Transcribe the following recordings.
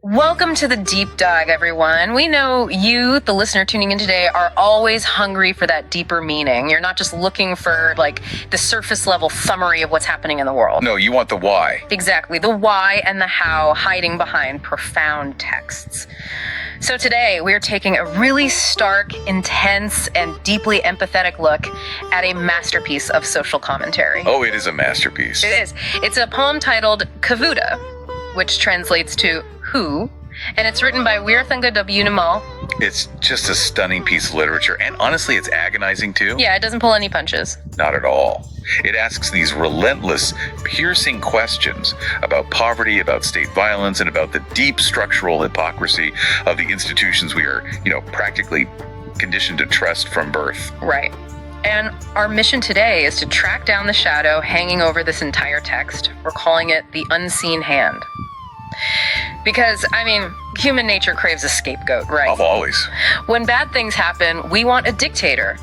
Welcome to the deep dive, everyone. We know you, the listener tuning in today, are always hungry for that deeper meaning. You're not just looking for, the surface level summary of what's happening in the world. No, you want the why. Exactly. The why and the how hiding behind profound texts. So today, we're taking a really stark, intense, and deeply empathetic look at a masterpiece of social commentary. Oh, it is a masterpiece. It is. It's a poem titled Kavuda, which translates to who, and it's written by Weerthanga W. Nimal. It's just a stunning piece of literature, and honestly, it's agonizing too. Yeah, it doesn't pull any punches. Not at all. It asks these relentless, piercing questions about poverty, about state violence, and about the deep structural hypocrisy of the institutions we are, practically conditioned to trust from birth. Right. And our mission today is to track down the shadow hanging over this entire text. We're calling it the unseen hand. Because, human nature craves a scapegoat, right? Of always. When bad things happen, we want a dictator,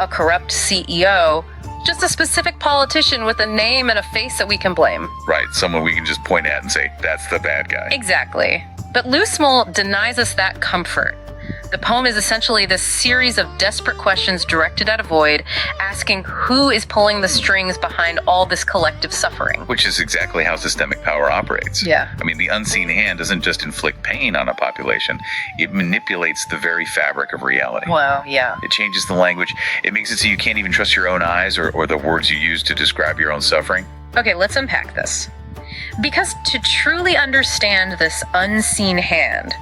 a corrupt CEO, just a specific politician with a name and a face that we can blame. Right, someone we can just point at and say, that's the bad guy. Exactly. But Loosmal denies us that comfort. The poem is essentially this series of desperate questions directed at a void, asking who is pulling the strings behind all this collective suffering. Which is exactly how systemic power operates. Yeah. The unseen hand doesn't just inflict pain on a population, it manipulates the very fabric of reality. Well, yeah. It changes the language. It makes it so you can't even trust your own eyes or the words you use to describe your own suffering. Okay, let's unpack this. Because to truly understand this unseen hand,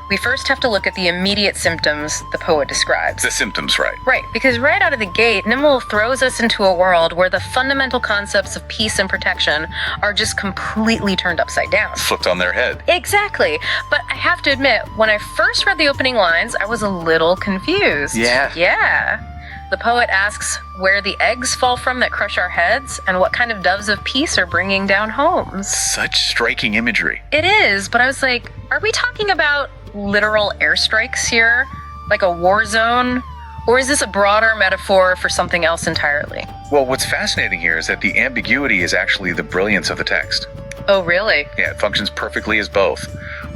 we first have to look at the immediate symptoms the poet describes. The symptoms, right. Right, because right out of the gate, Nimble throws us into a world where the fundamental concepts of peace and protection are just completely turned upside down. Flipped on their head. Exactly. But I have to admit, when I first read the opening lines, I was a little confused. Yeah. Yeah. The poet asks where the eggs fall from that crush our heads and what kind of doves of peace are bringing down homes. Such striking imagery. It is, but I was like, are we talking about literal airstrikes here? Like a war zone? Or is this a broader metaphor for something else entirely? Well, what's fascinating here is that the ambiguity is actually the brilliance of the text. Oh, really? Yeah, it functions perfectly as both.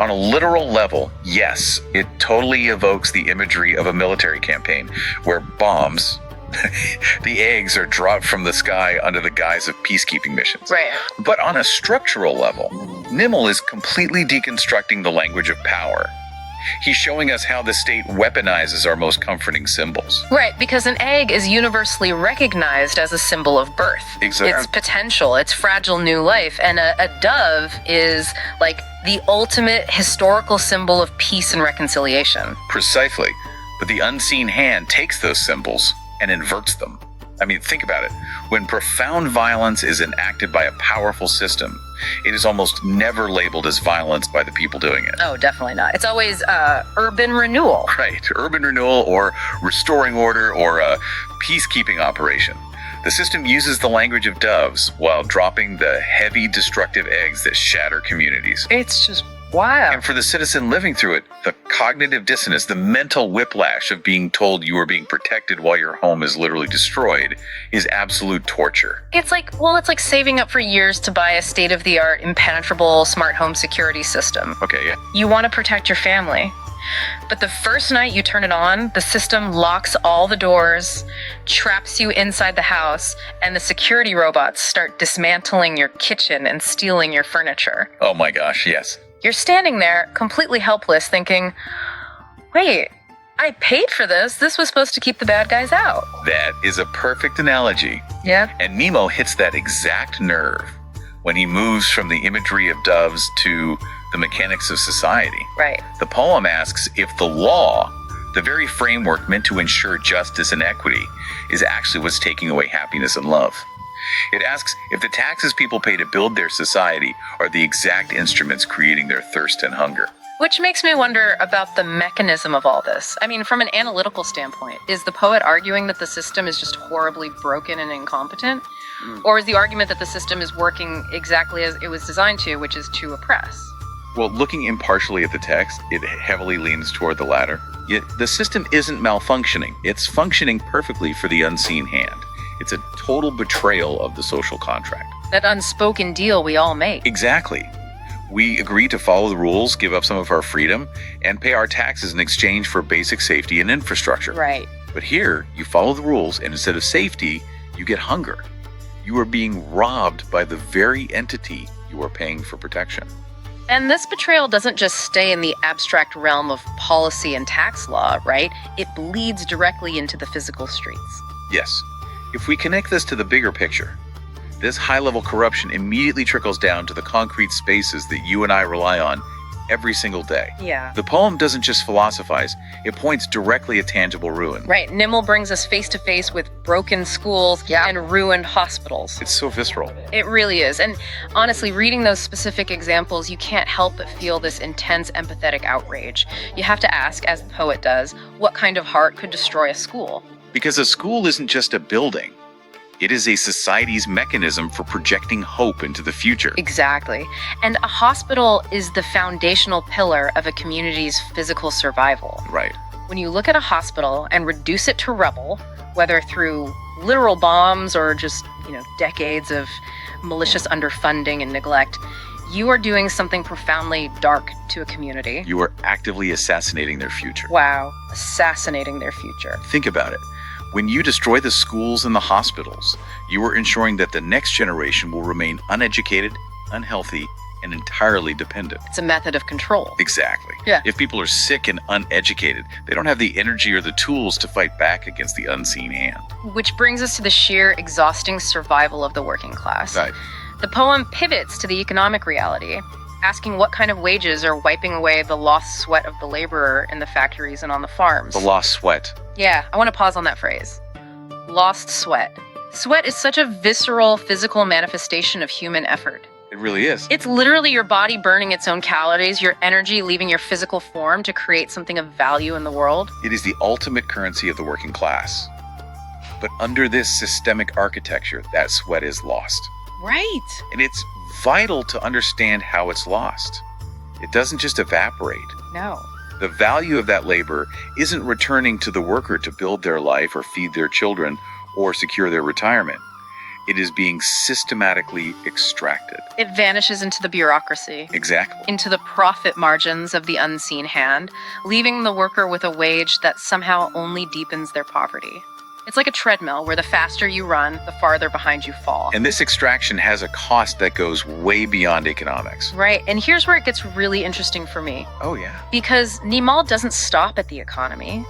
On a literal level, yes, it totally evokes the imagery of a military campaign where bombs, the eggs, are dropped from the sky under the guise of peacekeeping missions. Right. But on a structural level, Nimble is completely deconstructing the language of power. He's showing us how the state weaponizes our most comforting symbols. Right, because an egg is universally recognized as a symbol of birth. Exactly. Its potential, its fragile new life. And a dove is like the ultimate historical symbol of peace and reconciliation. Precisely. But the unseen hand takes those symbols and inverts them. Think about it. When profound violence is enacted by a powerful system, it is almost never labeled as violence by the people doing it. Oh, definitely not. It's always urban renewal. Right. Urban renewal or restoring order or a peacekeeping operation. The system uses the language of doves while dropping the heavy, destructive eggs that shatter communities. It's just wild. And for the citizen living through it, the cognitive dissonance, the mental whiplash of being told you are being protected while your home is literally destroyed is absolute torture. It's like saving up for years to buy a state-of-the-art, impenetrable smart home security system. Okay, yeah. You want to protect your family. But the first night you turn it on, the system locks all the doors, traps you inside the house, and the security robots start dismantling your kitchen and stealing your furniture. Oh my gosh, yes. You're standing there, completely helpless, thinking, wait, I paid for this. This was supposed to keep the bad guys out. That is a perfect analogy. Yeah. And Nemo hits that exact nerve when he moves from the imagery of doves to the mechanics of society. Right. The poem asks if the law, the very framework meant to ensure justice and equity, is actually what's taking away happiness and love. It asks if the taxes people pay to build their society are the exact instruments creating their thirst and hunger. Which makes me wonder about the mechanism of all this. From an analytical standpoint, is the poet arguing that the system is just horribly broken and incompetent? Or is the argument that the system is working exactly as it was designed to, which is to oppress? Well, looking impartially at the text, it heavily leans toward the latter. Yet the system isn't malfunctioning. It's functioning perfectly for the unseen hand. It's a total betrayal of the social contract. That unspoken deal we all make. Exactly. We agree to follow the rules, give up some of our freedom, and pay our taxes in exchange for basic safety and infrastructure. Right. But here, you follow the rules, and instead of safety, you get hunger. You are being robbed by the very entity you are paying for protection. And this betrayal doesn't just stay in the abstract realm of policy and tax law, right? It bleeds directly into the physical streets. Yes. If we connect this to the bigger picture, this high-level corruption immediately trickles down to the concrete spaces that you and I rely on every single day. Yeah. The poem doesn't just philosophize, it points directly at tangible ruin. Right. Nimmo brings us face to face with broken schools and ruined hospitals. It's so visceral. It really is. And honestly, reading those specific examples, you can't help but feel this intense empathetic outrage. You have to ask, as the poet does, what kind of heart could destroy a school? Because a school isn't just a building. It is a society's mechanism for projecting hope into the future. Exactly. And a hospital is the foundational pillar of a community's physical survival. Right. When you look at a hospital and reduce it to rubble, whether through literal bombs or just, decades of malicious underfunding and neglect, you are doing something profoundly dark to a community. You are actively assassinating their future. Wow. Assassinating their future. Think about it. When you destroy the schools and the hospitals, you are ensuring that the next generation will remain uneducated, unhealthy, and entirely dependent. It's a method of control. Exactly. Yeah. If people are sick and uneducated, they don't have the energy or the tools to fight back against the unseen hand. Which brings us to the sheer exhausting survival of the working class. Right. The poem pivots to the economic reality, asking what kind of wages are wiping away the lost sweat of the laborer in the factories and on the farms. The lost sweat. Yeah, I want to pause on that phrase. Lost sweat. Sweat is such a visceral, physical manifestation of human effort. It really is. It's literally your body burning its own calories, your energy leaving your physical form to create something of value in the world. It is the ultimate currency of the working class. But under this systemic architecture, that sweat is lost. Right. And it's vital to understand how it's lost. It doesn't just evaporate. No. The value of that labor isn't returning to the worker to build their life or feed their children or secure their retirement. It is being systematically extracted. It vanishes into the bureaucracy. Exactly. Into the profit margins of the unseen hand, leaving the worker with a wage that somehow only deepens their poverty. It's like a treadmill where the faster you run, the farther behind you fall. And this extraction has a cost that goes way beyond economics. Right, and here's where it gets really interesting for me. Oh, yeah. Because Nimal doesn't stop at the economy.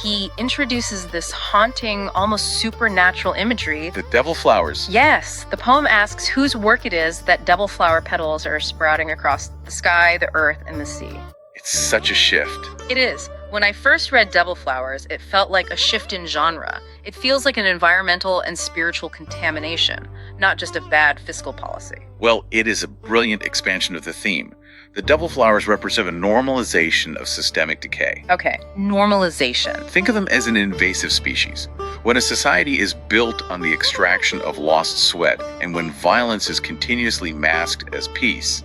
He introduces this haunting, almost supernatural imagery. The devil flowers. Yes, the poem asks whose work it is that devil flower petals are sprouting across the sky, the earth, and the sea. It's such a shift. It is. When I first read Devil Flowers, it felt like a shift in genre. It feels like an environmental and spiritual contamination, not just a bad fiscal policy. Well, it is a brilliant expansion of the theme. The devil flowers represent a normalization of systemic decay. Okay, normalization. Think of them as an invasive species. When a society is built on the extraction of lost sweat, and when violence is continuously masked as peace,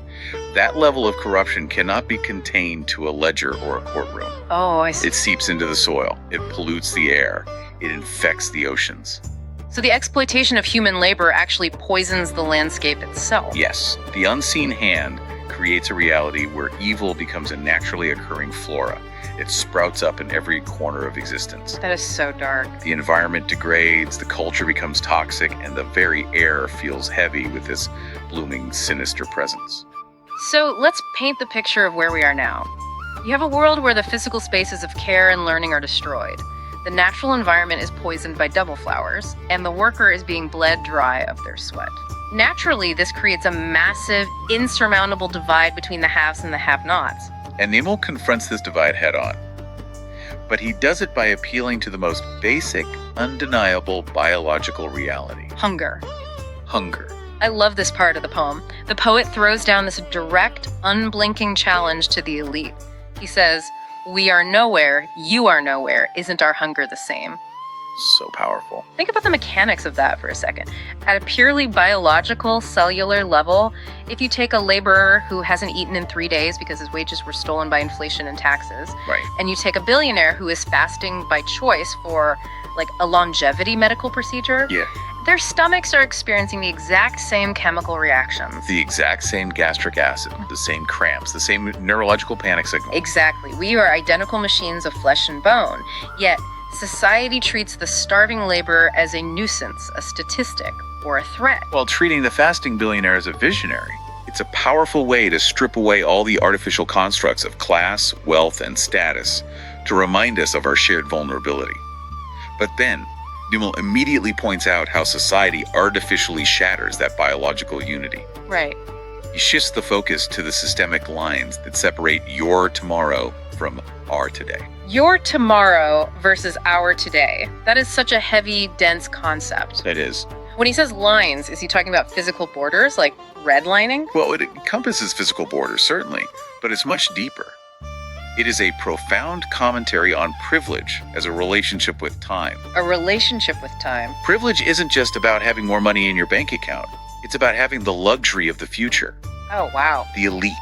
that level of corruption cannot be contained to a ledger or a courtroom. Oh, I see. It seeps into the soil. It pollutes the air. It infects the oceans. So the exploitation of human labor actually poisons the landscape itself. Yes, the unseen hand creates a reality where evil becomes a naturally occurring flora. It sprouts up in every corner of existence. That is so dark. The environment degrades, the culture becomes toxic, and the very air feels heavy with this blooming, sinister presence. So let's paint the picture of where we are now. You have a world where the physical spaces of care and learning are destroyed. The natural environment is poisoned by devil flowers, and the worker is being bled dry of their sweat. Naturally, this creates a massive, insurmountable divide between the haves and the have-nots. And Nemo confronts this divide head-on. But he does it by appealing to the most basic, undeniable biological reality. Hunger. Hunger. I love this part of the poem. The poet throws down this direct, unblinking challenge to the elite. He says, "We are nowhere, you are nowhere, isn't our hunger the same?" So powerful. Think about the mechanics of that for a second. At a purely biological, cellular level, if you take a laborer who hasn't eaten in 3 days because his wages were stolen by inflation and taxes, Right. and you take a billionaire who is fasting by choice for like a longevity medical procedure, Yeah. their stomachs are experiencing the exact same chemical reactions. The exact same gastric acid, the same cramps, the same neurological panic signal. Exactly. We are identical machines of flesh and bone. Yet, society treats the starving laborer as a nuisance, a statistic, or a threat. While treating the fasting billionaire as a visionary, it's a powerful way to strip away all the artificial constructs of class, wealth, and status to remind us of our shared vulnerability. But then, Newell immediately points out how society artificially shatters that biological unity. Right. He shifts the focus to the systemic lines that separate your tomorrow from our today. Your tomorrow versus our today. That is such a heavy, dense concept. That is, When he says lines, is he talking about physical borders, like redlining? well, it encompasses physical borders, certainly, but it's much deeper. It is a profound commentary on privilege as a relationship with time. A relationship with time. Privilege isn't just about having more money in your bank account. It's about having the luxury of the future. Oh, wow. The elite,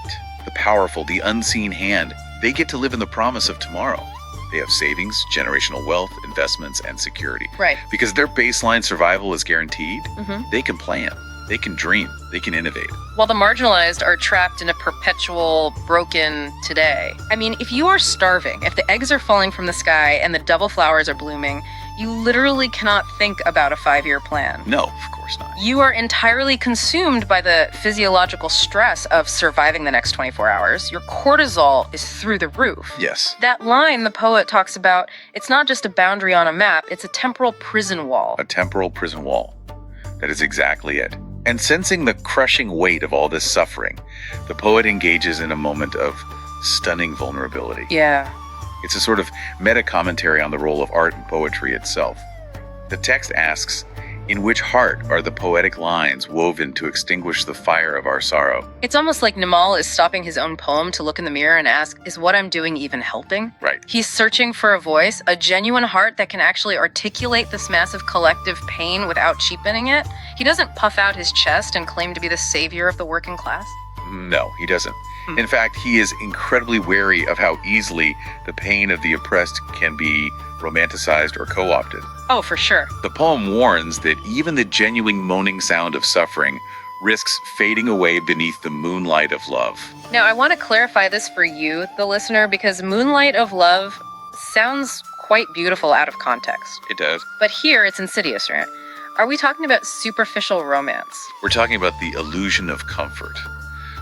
the powerful, the unseen hand, they get to live in the promise of tomorrow. They have savings, generational wealth, investments, and security. Right. Because their baseline survival is guaranteed, Mm-hmm. they can plan, they can dream, they can innovate. While the marginalized are trapped in a perpetual broken today. I mean, if you are starving, if the eggs are falling from the sky and the double flowers are blooming, you literally cannot think about a 5-year plan. No, of course not. You are entirely consumed by the physiological stress of surviving the next 24 hours. Your cortisol is through the roof. Yes. That line the poet talks about, it's not just a boundary on a map, it's a temporal prison wall. A temporal prison wall. That is exactly it. And sensing the crushing weight of all this suffering, the poet engages in a moment of stunning vulnerability. Yeah. It's a sort of meta-commentary on the role of art and poetry itself. The text asks, in which heart are the poetic lines woven to extinguish the fire of our sorrow? It's almost like Nimal is stopping his own poem to look in the mirror and ask, is what I'm doing even helping? Right. He's searching for a voice, a genuine heart that can actually articulate this massive collective pain without cheapening it. He doesn't puff out his chest and claim to be the savior of the working class. No, he doesn't. In fact, he is incredibly wary of how easily the pain of the oppressed can be romanticized or co-opted. Oh, for sure. The poem warns that even the genuine moaning sound of suffering risks fading away beneath the moonlight of love. Now, I want to clarify this for you, the listener, because moonlight of love sounds quite beautiful out of context. It does. But here, it's insidious, right? Are we talking about superficial romance? We're talking about the illusion of comfort.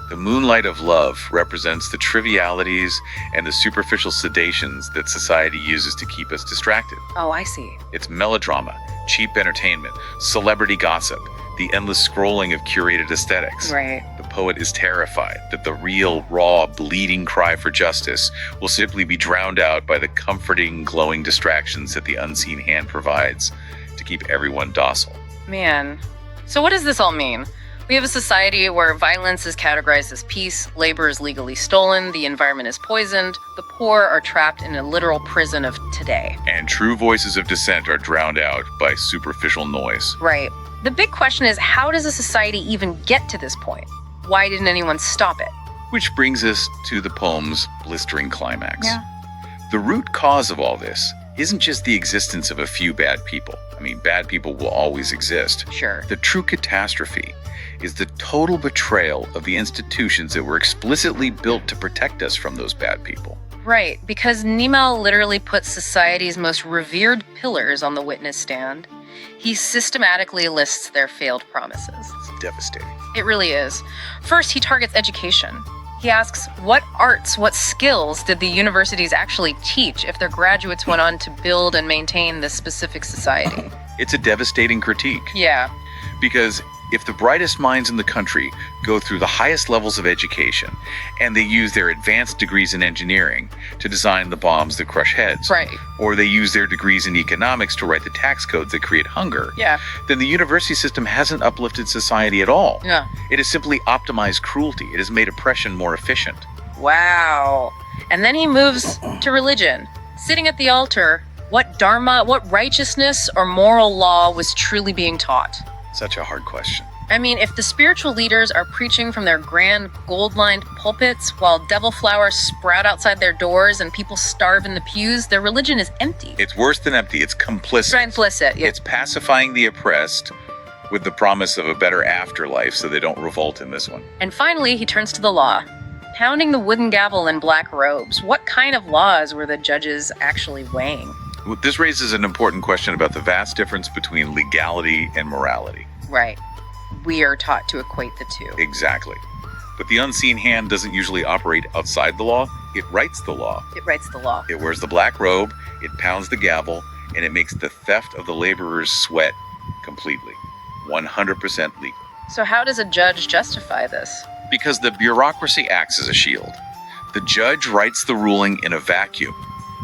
The moonlight of love represents the trivialities and the superficial sedations that society uses to keep us distracted. Oh, I see. It's melodrama, cheap entertainment, celebrity gossip, the endless scrolling of curated aesthetics. Right. The poet is terrified that the real, raw, bleeding cry for justice will simply be drowned out by the comforting, glowing distractions that the unseen hand provides to keep everyone docile. Man. So what does this all mean? We have a society where violence is categorized as peace, labor is legally stolen, the environment is poisoned, the poor are trapped in a literal prison of today. And true voices of dissent are drowned out by superficial noise. Right. The big question is, how does a society even get to this point? Why didn't anyone stop it? Which brings us to the poem's blistering climax. Yeah. The root cause of all this isn't just the existence of a few bad people. I mean, bad people will always exist. Sure. The true catastrophe is the total betrayal of the institutions that were explicitly built to protect us from those bad people. Right, because Nimel literally puts society's most revered pillars on the witness stand. He systematically lists their failed promises. It's devastating. It really is. First, he targets education. He asks, what arts, what skills did the universities actually teach if their graduates went on to build and maintain this specific society? It's a devastating critique. Yeah. Because if the brightest minds in the country go through the highest levels of education and they use their advanced degrees in engineering to design the bombs that crush heads, Right. or they use their degrees in economics to write the tax codes that create hunger, Yeah. then the university system hasn't uplifted society at all. Yeah. It has simply optimized cruelty. It has made oppression more efficient. Wow. And then he moves to religion. Sitting at the altar, What dharma, what righteousness or moral law was truly being taught? Such a hard question. I mean, if the spiritual leaders are preaching from their grand gold-lined pulpits while devil flowers sprout outside their doors and people starve in the pews, their religion is empty. It's worse than empty. It's complicit. It's implicit. Yeah. It's pacifying the oppressed with the promise of a better afterlife so they don't revolt in this one. And finally, he turns to the law. Pounding the wooden gavel in black robes, what kind of laws were the judges actually weighing? This raises an important question about the vast difference between legality and morality. Right. We are taught to equate the two. Exactly. But the unseen hand doesn't usually operate outside the law. It writes the law. It writes the law. It wears the black robe, it pounds the gavel, and it makes the theft of the laborer's sweat completely. 100% legal. So how does a judge justify this? Because the bureaucracy acts as a shield. The judge writes the ruling in a vacuum,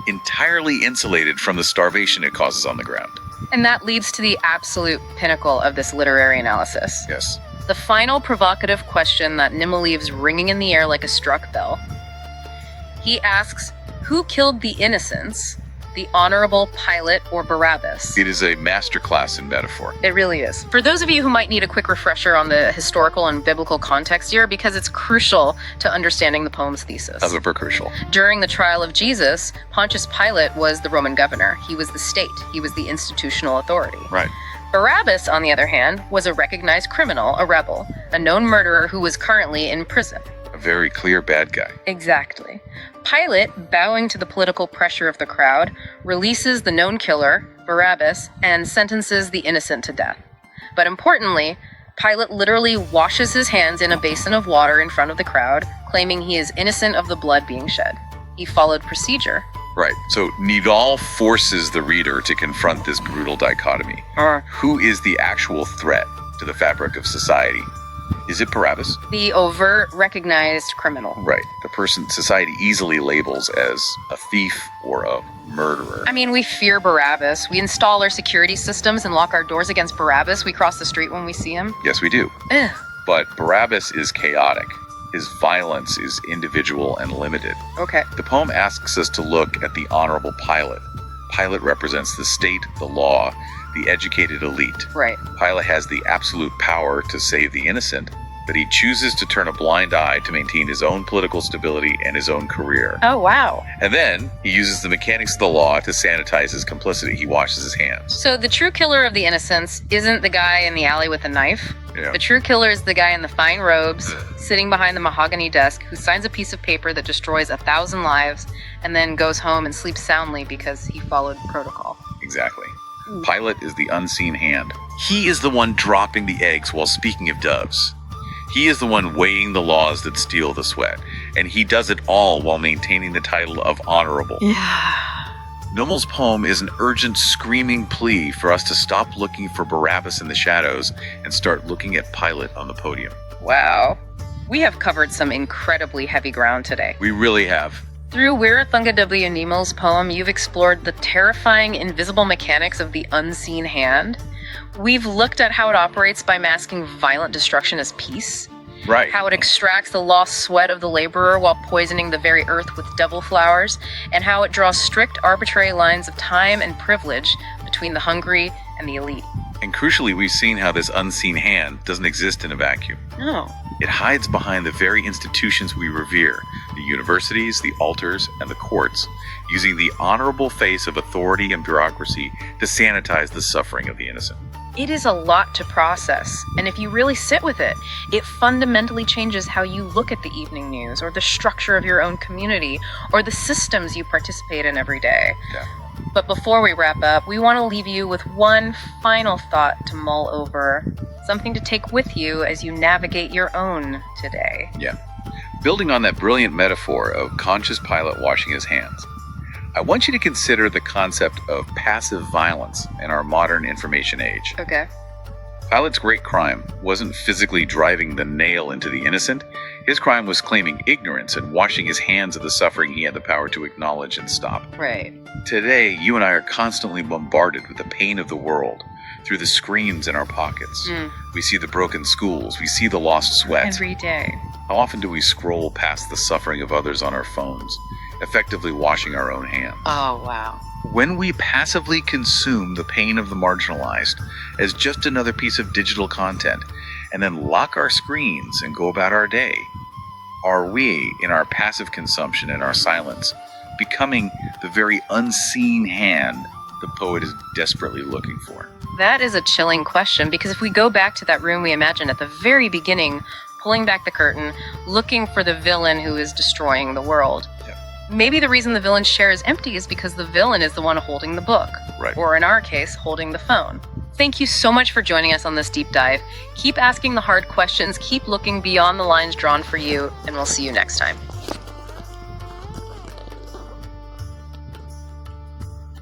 entirely insulated from the starvation it causes on the ground. And that leads to the absolute pinnacle of this literary analysis. Yes. The final provocative question that Nimmo leaves ringing in the air like a struck bell. He asks, who killed the innocents, the honorable Pilate or Barabbas? It is a masterclass in metaphor. It really is. For those of you who might need a quick refresher on the historical and biblical context here, because it's crucial to understanding the poem's thesis. Super crucial. During the trial of Jesus, Pontius Pilate was the Roman governor. He was the state. He was the institutional authority. Right. Barabbas, on the other hand, was a recognized criminal, a rebel, a known murderer who was currently in prison. A very clear bad guy. Exactly. Pilate, bowing to the political pressure of the crowd, releases the known killer, Barabbas, and sentences the innocent to death. But importantly, Pilate literally washes his hands in a basin of water in front of the crowd, claiming he is innocent of the blood being shed. He followed procedure. Right. So Nidal forces the reader to confront this brutal dichotomy. Who is the actual threat to the fabric of society? Is it Barabbas? The overt, recognized criminal. Right. The person society easily labels as a thief or a murderer. I mean, we fear Barabbas. We install our security systems and lock our doors against Barabbas. We cross the street when we see him. Yes, we do. Ugh. But Barabbas is chaotic. His violence is individual and limited. Okay. The poem asks us to look at the honorable Pilate. Pilate represents the state, the law, the educated elite. Right. Pilate has the absolute power to save the innocent, but he chooses to turn a blind eye to maintain his own political stability and his own career. Oh, wow. And then he uses the mechanics of the law to sanitize his complicity. He washes his hands. So the true killer of the innocents isn't the guy in the alley with a knife. Yeah. The true killer is the guy in the fine robes, sitting behind the mahogany desk, who signs a piece of paper that destroys 1,000 lives and then goes home and sleeps soundly because he followed protocol. Exactly. Pilate is the unseen hand. He is the one dropping the eggs while speaking of doves. He is the one weighing the laws that steal the sweat. And he does it all while maintaining the title of honorable. Yeah. Nummel's poem is an urgent, screaming plea for us to stop looking for Barabbas in the shadows and start looking at Pilate on the podium. Wow. We have covered some incredibly heavy ground today. We really have. Through Weerathunga W. Nimmo's poem, you've explored the terrifying invisible mechanics of the unseen hand. We've looked at how it operates by masking violent destruction as peace. Right. How it extracts the lost sweat of the laborer while poisoning the very earth with devil flowers, and how it draws strict, arbitrary lines of time and privilege between the hungry and the elite. And crucially, we've seen how this unseen hand doesn't exist in a vacuum. No. It hides behind the very institutions we revere, the universities, the altars, and the courts, using the honorable face of authority and bureaucracy to sanitize the suffering of the innocent. It is a lot to process, and if you really sit with it, it fundamentally changes how you look at the evening news, or the structure of your own community, or the systems you participate in every day. Yeah. But before we wrap up, we want to leave you with one final thought to mull over, something to take with you as you navigate your own today. Yeah. Building on that brilliant metaphor of conscious Pilate washing his hands, I want you to consider the concept of passive violence in our modern information age. Okay. Pilate's great crime wasn't physically driving the nail into the innocent. His crime was claiming ignorance and washing his hands of the suffering he had the power to acknowledge and stop. Right. Today, you and I are constantly bombarded with the pain of the world through the screens in our pockets. We see the broken schools. We see the lost sweat. Every day. How often do we scroll past the suffering of others on our phones effectively washing our own hands. Oh, wow. When we passively consume the pain of the marginalized as just another piece of digital content, and then lock our screens and go about our day, are we, in our passive consumption and our silence, becoming the very unseen hand the poet is desperately looking for? That is a chilling question, because if we go back to that room we imagined at the very beginning, pulling back the curtain, looking for the villain who is destroying the world, maybe the reason the villain's chair is empty is because the villain is the one holding the book. Right. Or in our case, holding the phone. Thank you so much for joining us on this deep dive. Keep asking the hard questions, keep looking beyond the lines drawn for you, and we'll see you next time.